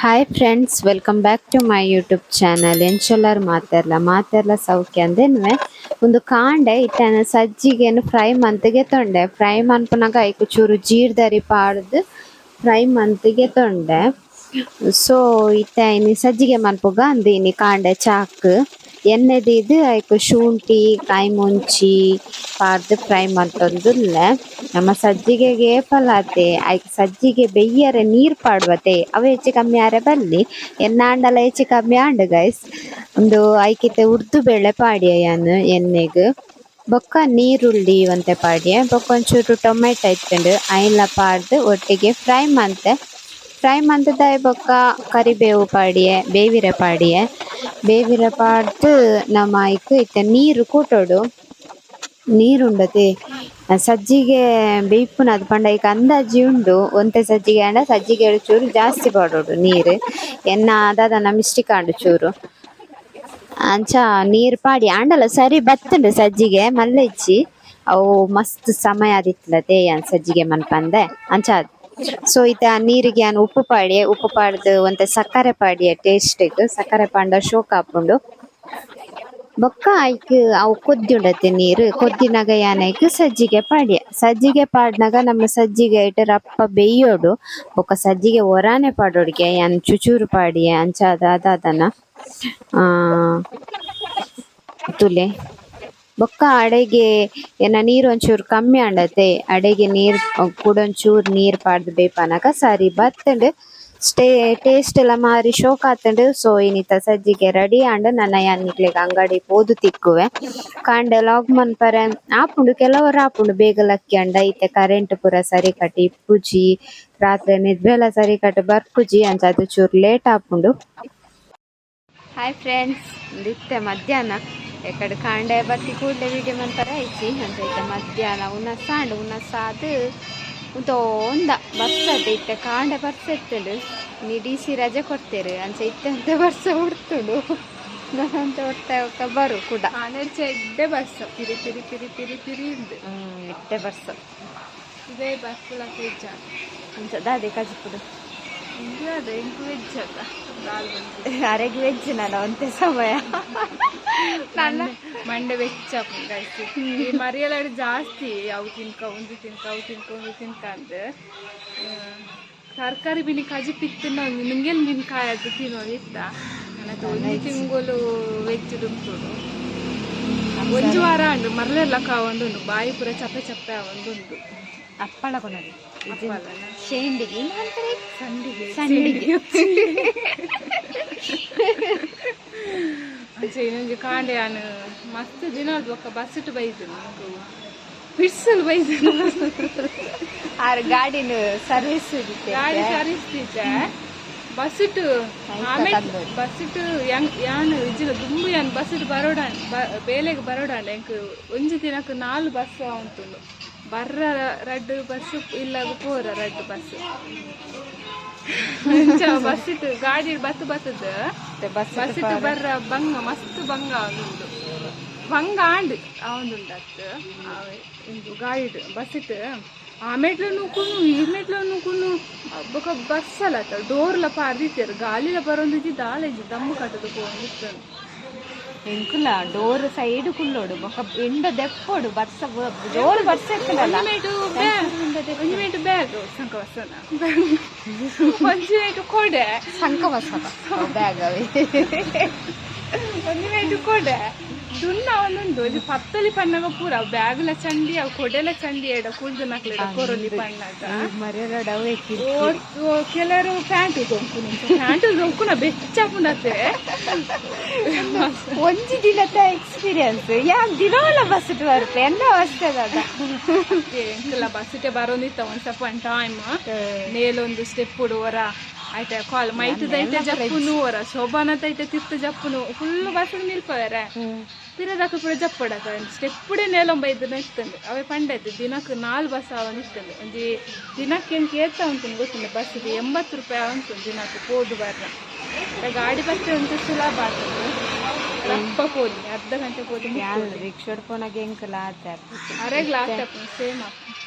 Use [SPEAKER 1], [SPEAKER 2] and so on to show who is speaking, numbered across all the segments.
[SPEAKER 1] Hi friends, welcome back to my YouTube channel. ಎಂಚೊಲ್ಲರು ಮಾತೆರ್ಲ ಸೌಖ್ಯ ಅಂದೇನ್ವೆ ಒಂದು ಕಾಂಡೆ ಇಟ್ಟನ ಸಜ್ಜಿಗೆನು ಫ್ರೈ ಮಂತಿಗೆ ತೊಂಡೆ ಫ್ರೈ ಮನ್ಪುನಾಗ ಐಕು ಚೂರು ಜೀರ್ದರಿ ಪಾಡ್ದು ಫ್ರೈ ಮಂತಿಗೆ ತೊಂಡೆ. ಸೊ ಇತ್ತ ಇನಿ ಸಜ್ಜಿಗೆ ಮನ್ಪುಗ ಅಂದಿನಿ ಕಾಂಡೆ ಚಾಕ್ ಎಣ್ಣೆದಿದು ಐಕು ಶುಂಠಿ ಕಾಯಿ ಮುಂಚಿ ಪಾಡ್ದು ಫ್ರೈ ಮಲ್ತೊಂದುಲ್ಲೆ. ನಮ್ಮ ಸಜ್ಜಿಗೆಗೆ ಏಪಲಾತೆ ಐಕ್ ಸಜ್ಜಿಗೆ ಬೆಯ್ಯರೆ ನೀರ್ ಪಾಡ್ವತೆ ಅವು ಹೆಚ್ಚು ಕಮ್ಮಿ ಆರೆ ಬಲ್ಲಿ ಎನ್ನಾಂಡಲ ಹೆಚ್ಚು ಕಮ್ಮಿ ಆಂಡ್ ಗೈಸ್. ಒಂದು ಐಕಿತ್ತೆ ಉರ್ದು ಬೇಳೆ ಪಾಡ್ಯೆಯಾನು ಎಣ್ಣೆಗ್ ಬೊಕ್ಕ ನೀರುಳ್ಳಿ ಒಂತೆ ಪಾಡ್ಯೆ ಬೊಕ್ಕ ಒಂಚೂರು ಟೊಮೆಟೊ ಇತ್ತಂಡು ಐನ್ಲ ಪಾಡ್ದು ಒಟ್ಟಿಗೆ ಫ್ರೈ ಮಂತದಾಯ್ ಬೊಕ್ಕ ಕರಿಬೇವು ಪಾಡ್ಯೆ ಬೇವಿರೆ ಪಾಡ್ದು ನಮ್ಮ ಐಕ್ ಇತ್ತೆ ನೀರು ಕೂಟೋಡು ನೀರುಂಡತೆ ಸಜ್ಜಿಗೆ ಬೇಯ್ಪುನದು ಪಂಡ ಈಗ ಅಂದಾಜಿ ಉಂಡು ಒಂತೆ ಸಜ್ಜಿಗೆ ಆಂಡ ಸಜ್ಜಿಗೆ ಚೂರು ಜಾಸ್ತಿ ಪಾಡೋಡು ನೀರು ಎನ್ನ ದಾದನ ಮಿಸ್ಟಿಕ್ ಆಂಡು ಚೂರು ಅಂಚ ನೀರು ಪಾಡಿ ಆಂಡಲ ಸರಿ ಬತ್ತುಂಡು ಸಜ್ಜಿಗೆ ಮಲ್ಲ ಇಚ್ಚಿ ಅವು ಮಸ್ತ್ ಸಮಯ ಆದಿತ್ಲತೆ ಸಜ್ಜಿಗೆ ಮನ್ಪಂದೆ ಅಂಚ. ಸೊ ಇತ್ತ ನೀರಿಗೆ ನಾನು ಉಪ್ಪು ಪಾಡ್ದು ಒಂತೆ ಸಕ್ಕರೆ ಪಾಡಿಯೆ ಟೇಸ್ಟಿಗ್ ಸಕ್ಕರೆ ಪಾಂಡ ಶೋಕ್ ಆಪುಂಡು ಬೊಕ್ಕ ಐಕ್ ಅವು ಕೊದ್ದಿ ಉಂಡತೆ ನೀರು ಕೊದ್ದಿನಾಗ ಯಾನೈಕ್ ಸಜ್ಜಿಗೆ ಪಾಡ್ನಾಗ ನಮ್ಮ ಸಜ್ಜಿಗೆ ಐಟ್ ರಪ್ಪ ಬೇಯೋಡು ಬೊಕ್ಕ ಸಜ್ಜಿಗೆ ಒರಾನೆ ಪಾಡೋಡ್ಗೆ ಯಾನ್ ಚುಚೂರು ಪಾಡಿಯೆ ಅಂಚ ದಾದನ ತುಲೆ ಬೊಕ್ಕ ಅಡೆಗೆ ಏನ ನೀರು ಒಂಚೂರು ಕಮ್ಮಿ ಆಂಡತೆ ಅಡೆಗೆ ನೀರು ಕುಡೊಂಚೂರು ನೀರು ಪಾಡ್ದು ಬೇಪನಾಗ ಸರಿ ಬತ್ತಂಡು ಟೇಸ್ಟ್ ಎಲ್ಲ ಮಾರಿ ಶೋಕ್ ಆತಂಡು. ಸೊ ಇನ್ನಿತ ಸಜ್ಜಿಗೆ ರೆಡಿ ಆಂಡ್ ನನ್ನ ಯಾನ್ನಿಕ್ಲೆಗ್ ಅಂಗಡಿ ಪೋದು ತಿಕ್ಕುವೆ ಕಾಂಡೆ ಲಾಗ್ ಮನ್ಪರೆ ಆಪುಂಡು ಕೆಲವರು ಆಪುಂಡು ಬೇಗಲಕ್ಕಿ ಅಂಡ ಐತೆ ಕರೆಂಟ್ ಪೂರ ಸರಿ ಕಟ್ ಇಪ್ಪುಜಿ ರಾತ್ರಿ ನಿದ್ರೆಲ ಸರಿ ಕಟ್ ಬರ್ಪುಜಿ ಅಂಚ ಅದು ಚೂರು ಲೇಟ್ ಆಪುಂಡು. ಹಾಯ್ ಫ್ರೆಂಡ್ಸ್, ಇತ್ತೆ ಮಧ್ಯಾಹ್ನ ಎಕಡೆ ಕಾಂಡೆ ಬತ್ತಿ ಕೂಡಲೇ ವಿಡಿಯೋ ಮನ್ಪರೆ ಐತಿ ಅಂತ ಐತೆ ಮಧ್ಯಾಹ್ನ ಉನ್ನಸಾದು ಉಂದ ಬರ್ತದೆ ಇತ್ತೆ ಕಾಂಡೆ ಬರ್ಸೆತ್ತುಂಡು ನೀ DC ರಜೆ ಕೊಡ್ತೇರು ಅಂಚ ಇತ್ತೆ ಅಂತ ಬರ್ಸ ಉಡ್ತುಂಡು ಅಂತ ಹೊಟ್ಟೆ ಬರು ಕೂಡ ಎಡ್ಡೆ ಬರ್ಸ ಪಿರಿ ಪಿರಿ ಪಿರಿ ಪಿರಿ ಪಿರಿ ಉಂಡು ಎಡ್ಡೆ ಬರ್ಸ ಇದೇ ಬರ್ಸಲ ವೆಜ್ ಅಂಚ ದಾದೆ ಕಜಿಪುಡು ಅದೇ ಎಂಟು ವೆಜ್ ಅಲ್ಲ ಅರೆಗೆ ವೆಜ್ ನಾನು ಒಂದೇ ಸಮಯ ಮಂಡೆ ವೆಚ್ಚ ಈ ಮರಿಯಲಾಡಿ ಜಾಸ್ತಿ ಅವು ಒಂದು ತಿನ್ಕ ಅಂದ್ ತರಕಾರಿ ಬಿನಿ ಕಜಿ ಪಿತ್ತಿನ ನಿಂಗೆಲ್ ಮೀನ್ಕಾಯಿ ಅದು ತಿನ್ನೋದು ಇತ್ತ ನನಗೆ ಒಂದು ತಿಂಗಳು ವೆಜ್ ದುಂಟುಡು ಒಂದು ವಾರ ಅಂಡು ಮರಳೆಲ್ಲ ಒಂದು ಬಾಯಿ ಪೂರ ಚಪ್ಪೆ ಚಪ್ಪೆ ಒಂದುಂಡು ಅಪ್ಪಳ ಕೊನದು ಶೇಂಡಿಗೆ ಸಂಡಿಗೆ ಇನ್ನೊಂದು ಕಾಂಡೆ ನಾನು ಮಸ್ತ್ ದಿನ ಬೊಕ್ಕ ಬಸ್ಸಿಟ್ಟು ಬೈದು ಬಿಡ್ಸಲು ಬೈದು ಗಾಡಿನ ಸರ್ವಿಸ್ ಇತ್ತೆ ಬಸ್ಸಿಟ್ಟು ಬಸ್ಸಿಟ್ಟು ಯಾನು ಇಜ್ಜಿನ ದುಂಬು ಯಾನ್ ಬಸ್ಸಿಟ್ಟು ಬೇಲೆಗೆ ಬರೋಡಾಂಡ ಎಂಕ್ ಒಂಜಿ ದಿನಕ್ಕೆ 4 ಬಸ್ ಉಂಟು ಬರ್ರ 2 ಬಸ್ ಇಲ್ಲ ಪೋರ 2 ಬಸ್ ಬಸ್ಸಿಟ್ಟು ಗಾಡಿ ಬತ್ತದ ಬಸ್ಸಿಟ್ಟು ಬರ್ರ ಬಂಗ ಮಸ್ತ್ ಬಂಗ ಒಂದುಂಡು ಬಂಗ ಆಂಡ್ ಅವಂದುಂಡು ಗಾಡಿ ಬಸ್ಸಿಟ್ಟು ಆ ಮೆಟ್ಲು ನೂಕುನು ಈ ಮೆಟ್ಲು ನೂಕುನು ಬೊಕ ಬಸ್ ಅಲ್ಲ ಡೋರ್ಲ ಪಾರ್ದಿತ್ತೇರು ಗಾಲಿಲ ಬರೋಂದಿಜ್ಜಿ ದಾಳೆಜ್ಜಿ ದಮ್ಮು ಕಟ್ಟದು ಪೋನಿತ್ತು ಎಂಕುಲ ಡೋರ್ ಸೈಡ್ ಕುಲ್ಲೋಡು ಬೊಕ ಎಂಡ ದೆಪ್ಪೋಡು ಬರ್ಸ ಜೋರು ಬರ್ಸ ಇರ್ತದಲ್ಲ ಒಂಜಿಮೇಟು ಬ್ಯಾಗ್ ಸಂಕವಸನ ಒಂಜಿಮೇಟು ಕೊಡೆ ಸಂಕವಸನ ಬ್ಯಾಗ್ ಅವೆ ಒಂಜಿಮೇಟು ಕೊಡೆ ದುನ್ನ ಒಂದೊಂದು ಇದು ಪತ್ತಲಿ ಪಣ್ಣಗ ಪೂರ ಬ್ಯಾಗ್ಲ ಚಂಡಿ ಅವು ಕೊಡೆಲ ಚಂಡಿ ಎಡ ಕುಳ್ದು ನಕ್ಲೆಡ ಕೊರೊಲಿ ಪಣ್ಣಗ ಕೆಲವರು ಪ್ಯಾಂಟು ದೊಂಕುನ ಬೆಚ್ಚಾಪುನತೆ ಒಂಜಿ ದಿನದ ಎಕ್ಸ್ಪೀರಿಯನ್ಸ್ ಯಾಕೆ ದಿನವಲ್ಲ ಬಸ್ಸಿಟ್ಟು ಬರುತ್ತೆ ಎಲ್ಲ ಅವಸ್ಥೆ ಎಂಕಲ್ಲ ಬಸ್ಸಿಟ್ಟೆ ಬರೋದಿತ್ತ ಒಂದ್ ಸ್ವಲ್ಪ ಟೈಮ್ ನೇಲೊಂದು ಸ್ಟೆಪ್ ಉಡುವರ ಆಯ್ತಾ ಕಾಲ್ ಮೈತದೈತೆ ಜಪ್ಪುನು ವರ ಶೋಭಾನದೈತೆ ತಿತ್ತು ಜಪ್ಪುನು ಫುಲ್ ಬಸ್ ನಿಲ್ಪವರೆ
[SPEAKER 2] ಪಿರದಕ್ಕೆ ಪೂರ ಜಪ್ಪಡಕ ಸ್ಟೆಪ್ಪುಡೆ ನೇಲೊಂಬ ಇದ್ದನ ಇತ್ತಂದು ಅವೇ ಪಂಡಾಯ್ತು ದಿನಕ್ಕೆ 4 ಬಸ್ ಅವನ್ ಇತ್ತಂದು ಒಂಜಿ ದಿನಕ್ಕೆ ಏನು ಕೇಳ್ತಾ ಉಂಟು ಗೊತ್ತಿಲ್ಲ ಬಸ್ಸಿಗೆ 80 ರೂಪಾಯಿ ಉಂಟು ದಿನಕ್ಕೆ ಪೋದು ಬರ್ರ ಗಾಡಿ ಬಸ್ಸೆ ಉಂಟು ಸುಲಭ ಆಗ್ತದೆ ರಪ್ಪ ಪೋದಿ ಅರ್ಧ ಗಂಟೆ ಪೋದಿ
[SPEAKER 1] ರಿಕ್ಷಾ ಪೋನಾಗ ಎಂಕಲ
[SPEAKER 2] ಅರೆಗ್ಲ ಆಗ್ತಪ್ಪ ಸೇಮ್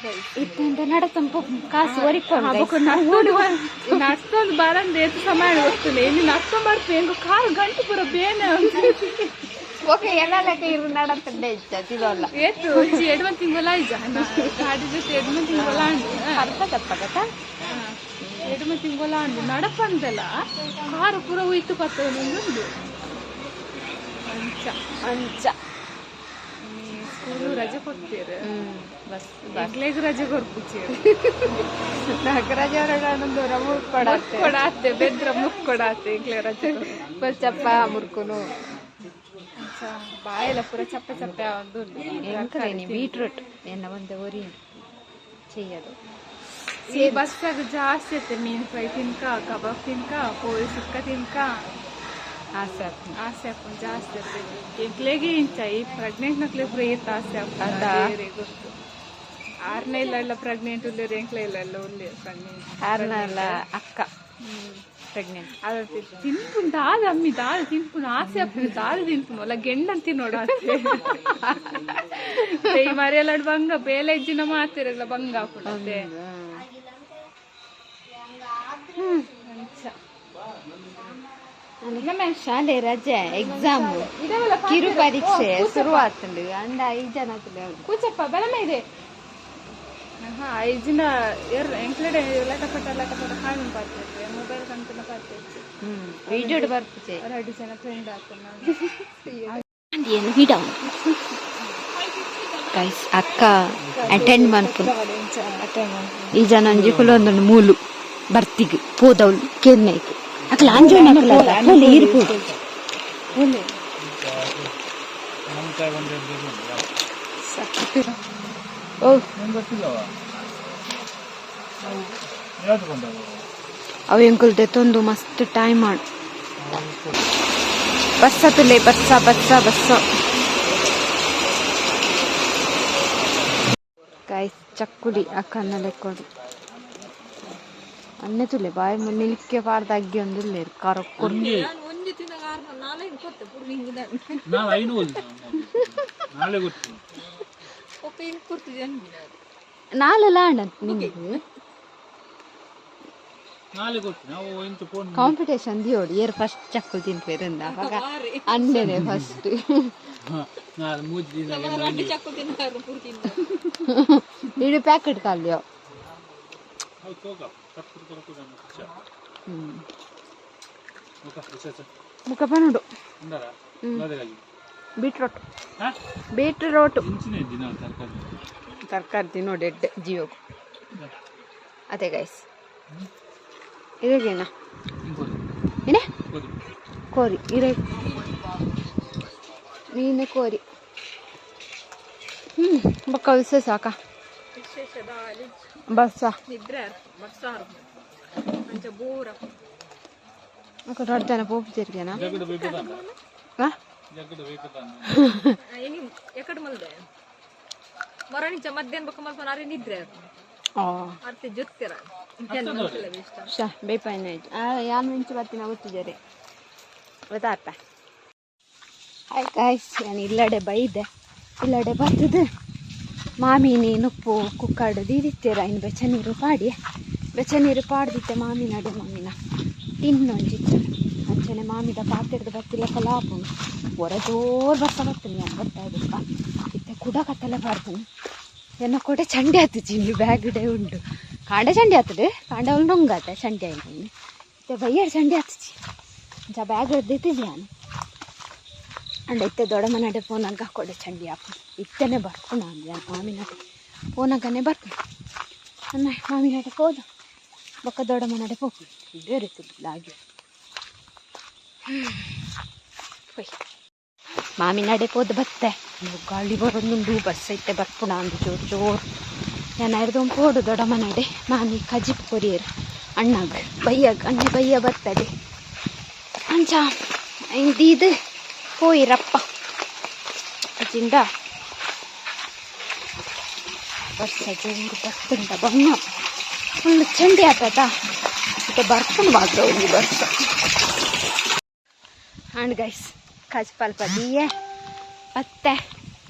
[SPEAKER 1] ಇತ್ತಂತ ನಡತಂಪ ಕಾಸು
[SPEAKER 2] ನಡ್ಸ್ಕೊಂಡು ಬರಂದು ಎಷ್ಟು ಸಮಯ ಗೊತ್ತಿಲ್ಲ ಇಲ್ಲಿ ನಡ್ಸ್ಕೊಂಡ್ ಬರ್ತೀವಿ ಹೆಂಗ ಕಾಲು ಗಂಟು ಪೂರ ಬೇನೆ
[SPEAKER 1] ಓಕೆ ಎಲ್ಲ ಲೆಕ್ಕ ಇರು ನಡತಂಡೆ ಇದ್ದಲ್ಲ
[SPEAKER 2] ಏತು ಎಡ್ಮನ್ ತಿಂಗಳ ಇಜ ಗಾಡಿ ಜೊತೆ ಎಡ್ಮನ್ ತಿಂಗಳ
[SPEAKER 1] ಅರ್ಥ ತಪ್ಪಗತ್ತ
[SPEAKER 2] ಎಡ್ಮನ್ ತಿಂಗಳ ಅಂದು ನಡಪಂದಲ್ಲ ಕಾರು ಪೂರ ಹೋಯ್ತು ಪತ್ತೊಂದು ಅಂಚ
[SPEAKER 1] ಅಂಚ
[SPEAKER 2] ಸ್ಕೂಲು ರಜೆ ಕೊಡ್ತೀರ ಬಸ್ ಮಕ್ಳಿಗೆ ರಜೆ ಕೊಡ್ಪುಚ್ಚೇರು
[SPEAKER 1] ರಜೆ ಹೊರಡೊಂದು
[SPEAKER 2] ಕೊಡಾತೆ ಬೆದ್ರ ಮುಕ್ ಕೊಡಾತೆ ಈಗಲೇ ರಜೆ
[SPEAKER 1] ಚಪ್ಪ ಮುರ್ಕುನು
[SPEAKER 2] ಬಾಯೆಲ್ಲ ಪೂರ ಚಪ್ಪೆ ಚಪ್ಪೆ ಒಂದು
[SPEAKER 1] ಬೀಟ್ರೂಟ್ ಎನ್ನ ಒಂದು ಒರಿ ಚೆಯ್ಯದು
[SPEAKER 2] ಈ ಬಸ್ಸಾಗ ಜಾಸ್ತಿ ಐತೆ ಮೀನು ಫ್ರೈ ತಿನ್ಕ ಕಬಾಬ್ ತಿನ್ಕ ಕೋಳಿ ಸುಕ್ಕ ತಿನ್ಕ ಆಸೆ ಹಾಕೊಂಡು ಜಾಸ್ತಿ ಇರ್ತದೆ ಎಂಕ್ಲೆಗೆ ಇಂಚ ಈ ಪ್ರೆಗ್ನೆಂಟ್ ನಕ್ಲೆ ಪೂರ ಏತ್ ಆಸೆ ಆಗ್ತದೆ ಗೊತ್ತು 6ನೇ ಇಲ್ಲ ಪ್ರೆಗ್ನೆಂಟ್ ಉಳ್ಳೇರು ಎಂಕ್ಲೆ ಇಲ್ಲ ಉಳ್ಳೇರು ಪ್ರೆಗ್ನೆಂಟ್
[SPEAKER 1] 6ನೇ ಅಕ್ಕ ಪ್ರೆಗ್ನೆಂಟ್
[SPEAKER 2] ಅದು ತಿನ್ಪುಂಡು ದಾದ ಅಮ್ಮಿ ದಾದ ತಿನ್ಪುಂಡು ಆಸೆ ಆಗ್ತದೆ ದಾದ ತಿನ್ಪುಂಡು ಅಲ್ಲ ಗೆಂಡಂತಿ ನೋಡಾತೆ ಈ ಮರಿಯಲ್ಲ ಬಂಗ ಬೇಲೆ ಇಜ್ಜಿನ ಮಾತಿರಲ್ಲ ಬಂಗ ಹಾಕೊಂಡೆ
[SPEAKER 1] ಶಾಲೆ ರಜೆ ಎಕ್ಸಾಮ್ ಕಿರು ಪರೀಕ್ಷೆ ಶುರುವಾತುಂಡು ಅಂಡ 5 ಜನ
[SPEAKER 2] ಕೂಚಪ್ಪ ಬೆಳಮೆ ಇದೆ 5 ಜನ ಎಂಕ್ಲೆಡೆ ಲಟಪಟ ಕಾಣು ಪಾರ್ತೆ ಮೊಬೈಲ್ ಕಂತನ ಪಾರ್ತೆ
[SPEAKER 1] ವಿಡಿಯೋ ಬರ್ಪುಚೆ
[SPEAKER 2] 2 ಜನ ಫ್ರೆಂಡ್ ಆಗ್ತಾನ
[SPEAKER 1] ಏನು ವಿಡಿಯೋ ಗೈಸ್ ಅಕ್ಕ ಅಟೆಂಡ್ ಮಾಡ್ಕೊಂಡು ಈ ಜನ ಅಂಜಿ ಕುಲೊಂದು ಮೂಲು ಬರ್ತಿಗೆ ಪೋದವಳು ಕೆನ್ನೆಗೆ ಅಕ್ಲ ಅಂಜೋಣ ಪೋಲೆ ಇರ್ಬೋದು ಓ ಅವು ಎಂಕುಲ್ ತೆತ್ತೊಂದು ಮಸ್ತ್ ಟೈಮ್ ಮಾಡು ಬಸ್ಸ ತುಲೆ ಬಸ್ಸ ಗೈಸ್ ಚಕ್ಕುಲಿ ಅಕ್ಕನ್ನ ಲೆಕ್ಕೊಂಡು ಅನ್ನೆ ತುಲೆ ಬಾಯಿ ನಿಲ್ಕೆ ಪಾಡ್ದಾಗಿ ಒಂದಿಲ್ಲ ಕರಕ್ಕೊಂಡು ನಾಳೆಲ್ಲ ನಿಮಗೆ ಕಾಂಪಿಟೇಷನ್ ದಿಯೋಡು ಏರ್ ಫಸ್ಟ್ ಚಕ್ಕುಲ್ ತಿನ್ಪೇರಿಂದ ಅವಾಗ ಅನ್ನೆನೆ ಫಸ್ಟ್ ಇಡು ಪ್ಯಾಕೆಟ್ ಕಾಲ್ಯೋ ಮುಖ ಪನುಡು ಬೀಟ್ರೋಟ್ ತರಕಾರಿ ತಿನ್ನೋಡು ಎಡ್ಡೆ ಜೀವಕು ಅದೇ ಗೈಸ್ ಇದೇನ ಏನೇ ಕೋರಿ ಇರೇ ನೀನೆ ಕೋರಿ ಬಕ್ಕ ವಿಶೇಷ ಸಾಕ ಬಸ್ಸ
[SPEAKER 2] ನಿದ್ರೆ ಬೋರ
[SPEAKER 1] ಅಡ್ತಾನೆ ಪೋಪಿರ್ಗೇನಾ
[SPEAKER 2] ಎಕಡೆ ಮಲ್ದೆ ಮರಣಿಚ ಮಧ್ಯಾಹ್ನ ಬಕ್ಕ ಮಲ್ಪನಾರೆ ನಿದ್ರೆ ಅರ್ತೆ ಜೊತ್ತೆರ
[SPEAKER 1] ಬೇಪಾಯಿನ ಯಾನು ಮಿಂಚು ಬರ್ತೀನಿ ಗೊತ್ತಿದ್ದಾರೆ ಗೊತ್ತಾಗ್ತ ಹಾಯ್ ಗಾಯ್ಸ್ ನಾನು ಇಲ್ಲಡೆ ಬೈದೆ ಇಲ್ಲಡೆ ಬರ್ತದೆ ಮಾಮಿನಿ ನುಪ್ಪು ಕುಕ್ಕಡು ದೀದಿತ್ತೇರ ಇನ್ನು ಬೆಚ್ಚ ನೀರು ಪಾಡ್ದಿತ್ತೆ ಮಾಮಿನಡೆ ಮಾಮಿನ ತಿನ್ನೊಂಜಿತ್ತು ಅಂಚನೆ ಮಾಮಿದ ಪಾತ್ರೆದ ಬತ್ತಿಲ್ಲ ಕಲಾಪು ಹೊರದೋರ್ ಬರ್ತೀನಿ ಅಂತ ಗೊತ್ತಾಯ್ದಪ್ಪ ಇತ್ತೆ ಕೂಡ ಕತ್ತಲೆ ಪಾಡ್ತೀನಿ ಎನ್ನ ಕೊಡೆ ಚಂಡೆ ಆತು ಚಿನ್ನಿ ಬ್ಯಾಗ್ಡೆ ಉಂಟು ಕಾಂಡೆ ಚಂಡೆ ಆತದೆ ಕಾಂಡೆ ಅವಳು ನೊಂಗಾತ ಚಂಡೆ ಆಯ್ತು ಇತ್ತೆ ಬೈಯರ್ ಚಂಡೆ ಆತಚಿ ಇಂಚ ಬ್ಯಾಗ್ ಹಿಡ್ದೈತಿದ್ದೆ ನಾನು ಅಂಡ ಇತ್ತೆ ದೊಡ್ಡ ಮನಡೆ ಫೋನಾಗ ಕೊಡೆ ಚಂಡಿ ಹಾಕು ಇತ್ತೇನೆ ಬರ್ಕೊಂಡು ನಾನು ಮಾಮಿನಡೆ ಫೋನಾಗನೇ ಬರ್ಕೊಂಡು ಅನ್ನ ಮಾಮಿನಡೆ ಹೋದ ಬೊಕ್ಕ ದೊಡ್ಡ ಮನಡೆ ಹೋಗಿ ಬೇರೆ ತಿರ್ಲಿಲ್ಲ ಹಾಗೆ ಮಾಮಿನಡೆ ಹೋದ ಬತ್ತೆ ಗಾಳಿ ಬರೋದು ಬಸ್ ಐತೆ ಬರ್ಪುಣ ಅಂದು ಜೋರು ಏನಾಯ್ದು ಪೋಡು ದೊಡ್ಡ ಮನಡೆ ಮಾಮಿ ಕಜಿಪ್ ಕೊರಿಯರು ಅಣ್ಣಾಗ ಅಣ್ಣ ಬಯ್ಯ ಬರ್ತದೆ ಅಂಚ ಇದು ಪೋಯಿರಪ್ಪ ಆಚಿಂದ ವರ್ಷ ಜೋರು ಬರ್ತುಂಡ ಬಣ್ಣ ಫುಲ್ ಚಂಡಿ ಆಗ್ತದ ಮತ್ತೆ ಬರ್ಕೊಂಡು ಮಾತ್ರ ಒಂದು ಬರ್ತ ಅಂಡ್ ಗೈಸ್ ಕಚ್ಪಲ್ಪದಿಯೇ ಮತ್ತೆ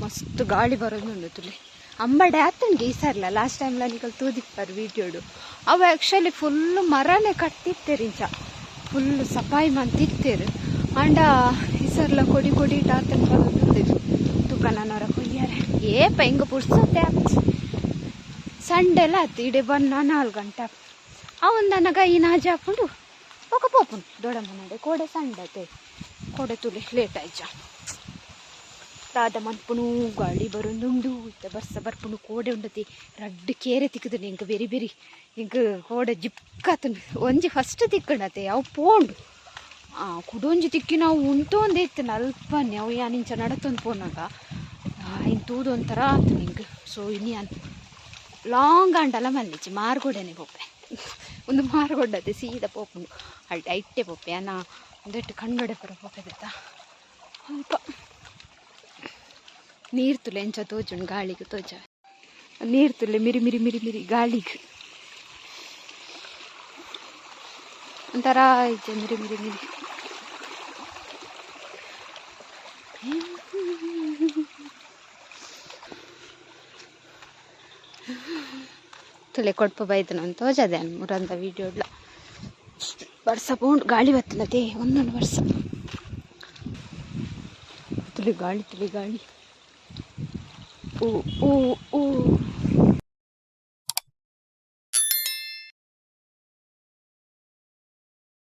[SPEAKER 1] ಮಸ್ತ್ ಗಾಳಿ ಬರೋದು ತುಳಿ ಅಂಬಡೆ ಆತಂಗೆ ಈ ಸರ್ಲ ಲಾಸ್ಟ್ ಟೈಮ್ಲ ನಿಕಲ್ ತೂದಿಪ್ಪರು ವೀಡಿಯೋಡು ಅವು ಆ್ಯಕ್ಚುಲಿ ಫುಲ್ಲು ಮರನೇ ಕಟ್ಟಿತ್ತೇರಿಂಚ ಫುಲ್ಲು ಸಫಾಯಿ ಮಂತಿತ್ತೇರು ಅಂಡ ಈ ಸರ್ಲ ಕೊಡಿ ಕೊಡಿ ಆತನ ಬರೋದು ತುಕನವರ ಕೊಯ್ಯಾರೆ ಏಪ ಹಿಂಗೆ ಪುಡ್ಸತ್ತೆ ಸಂಡೆಲ್ಲ ಆತು ಇಡೀ ಬನ್ನ 4 ಗಂಟೆ ಅವನು ನನಗ ಈ ನಾಜಿ ಹಾಕೊಂಡು ఒక పోపును దొడమన్నాడు కోడే సండతే కోಡೆ ತುಲಿ ಲೇಟ್ ಆಯ್ಜ ರಾಧ ಮನ್ಪುನು ಗಾಳಿ ಬರೋದುಂಡು ಇತ್ತ ಬರ್ಸ ಬರ್ಪುನು ಕೋಡೆ ಉಂಡತಿ ರಡ್ಡು ಕೇರೆ ತಿಕ್ಕದನು ಇಂಕ ಬೆರಿ ಬೆರಿ ಇಂಕ ಕೋಡೆ ಜಿಪ್ಕಾತನು ಒಂಜಿ ಫಸ್ಟ್ ತಿಕ್ಕಣತೆ ಅವು ಪೋಂಡು ಕುಡೊಂಜಿ ತಿಕ್ಕಿ ನಾವು ಉಂಟು ಒಂದೇ ಇತ್ತು ಅಲ್ಪನೆ ಅವು ಯಾನಿಂಚ ನಡತೊಂದು ಪೋನಾಗ ಇನ್ನು ತೂದು ಒಂಥರ ಆತು ನಿಂಗೆ ಸೊ ಇನ್ನು ಅನ್ ಲಾಂಗ್ ಅಂಡಲ್ಲ ಮಲ್ಲಿಚಿ ಮಾರ್ಗೋಡೆನೆ ಪೋಪೆ ಒಂದು ಮಾರ್ಗೊಡ್ಡದೆ ಸೀದಾ ಪೋಪುಂಡು ಅಲ್ಲಿ ಐಟ್ಟೆ ಪೋಪೆ ನಾ ಒಂದೆಟ್ಟು ಕಣ್ಣೊಡೆ ಪರ ಪೋಪೆ ಬಿದ್ದ ಅಲ್ಪ ನೀರು ತುಲೆ ಎಂಚ ತೋಜುಂಡು ಗಾಳಿಗೆ ತೋಜ ನೀರು ತುಲೆ ಮಿರಿ ಮಿರಿ ಮಿರಿ ಮಿರಿ ಗಾಳಿಗೆ ಒಂಥರ ಐತೆ ಮಿರಿ ಮಿರಿ ಮಿರಿ ತುಲೆ ಕೊಡ್ಪ ಬೈದನು ಅಂತ ತೋಜದೆ ಅನ್ ಮುರಂದ ವೀಡಿಯೋಡ್ಲ ವರ್ಷ ಪೋಂಡು ಗಾಳಿ ಬತ್ತಲದೇ ಒಂದೊಂದು ವರ್ಷ ತುಳಿ ಗಾಳಿ ಓ ಓ ಓ